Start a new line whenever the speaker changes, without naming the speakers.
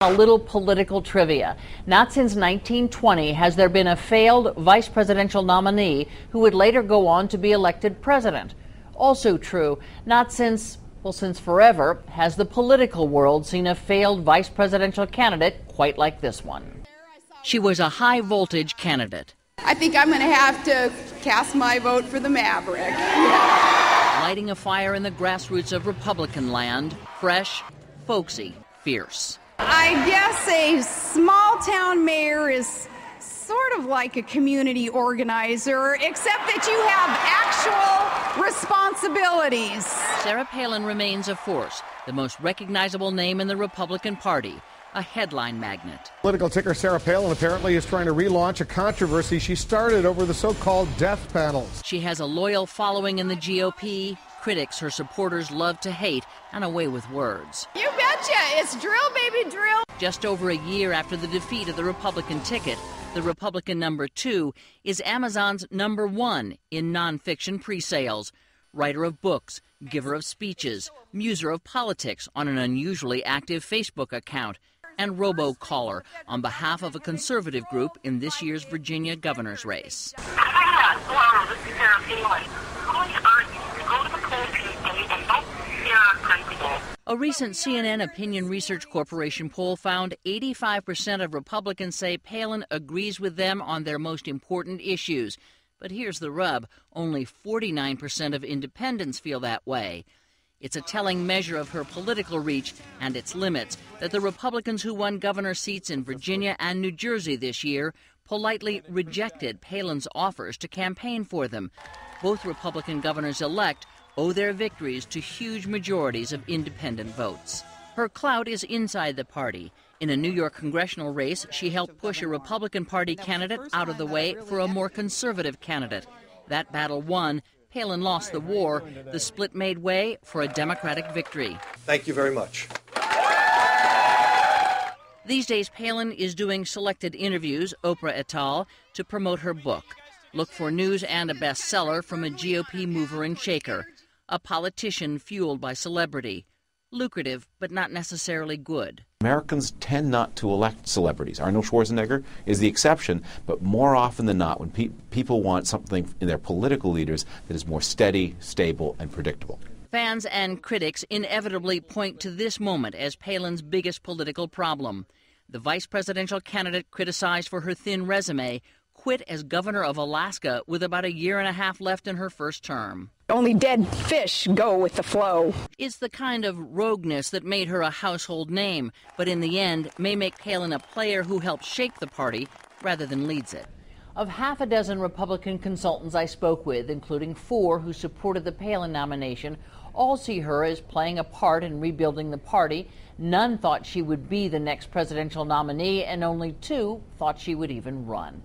A little political trivia. Not since 1920 has there been a failed vice presidential nominee who would later go on to be elected president. Also true, not since, well, since forever, has the political world seen a failed vice presidential candidate quite like this one. She was a high-voltage candidate.
I think I'm going to have to cast my vote for the Maverick.
Lighting a fire in the grassroots of Republican land, fresh, folksy, fierce.
I guess a small-town mayor is sort of like a community organizer, except that you have actual responsibilities.
Sarah Palin remains a force, the most recognizable name in the Republican Party, a headline magnet.
Political ticker Sarah Palin apparently is trying to relaunch a controversy she started over the so-called death panels.
She has a loyal following in the GOP. Critics her supporters love to hate, and away with words.
You betcha, it's drill, baby, drill.
Just over a year after the defeat of the Republican ticket, the Republican number 2 is Amazon's number 1 in nonfiction pre-sales. Writer of books, giver of speeches, muser of politics on an unusually active Facebook account, and robo-caller on behalf of a conservative group in this year's Virginia governor's race. A recent CNN Opinion Research Corporation poll found 85% of Republicans say Palin agrees with them on their most important issues. But here's the rub, only 49% of independents feel that way. It's a telling measure of her political reach and its limits that the Republicans who won governor seats in Virginia and New Jersey this year politely rejected Palin's offers to campaign for them. Both Republican governors-elect owe their victories to huge majorities of independent votes. Her clout is inside the party. In a New York congressional race, she helped push a Republican Party candidate out of the way for a more conservative candidate. That battle won. Palin lost the war. The split made way for a Democratic victory.
Thank you very much.
These days, Palin is doing selected interviews, Oprah et al., to promote her book. Look for news and a bestseller from a GOP mover and shaker, a politician fueled by celebrity. Lucrative, but not necessarily good.
Americans tend not to elect celebrities. Arnold Schwarzenegger is the exception, but more often than not, when people want something in their political leaders that is more steady, stable, and predictable.
Fans and critics inevitably point to this moment as Palin's biggest political problem. The vice presidential candidate criticized for her thin resume quit as governor of Alaska with about a year and a half left in her first term.
Only dead fish go with the flow.
It's the kind of rogueness that made her a household name, but in the end may make Palin a player who helps shape the party rather than leads it. Of half a dozen Republican consultants I spoke with, including 4 who supported the Palin nomination, all see her as playing a part in rebuilding the party. None thought she would be the next presidential nominee, and only 2 thought she would even run.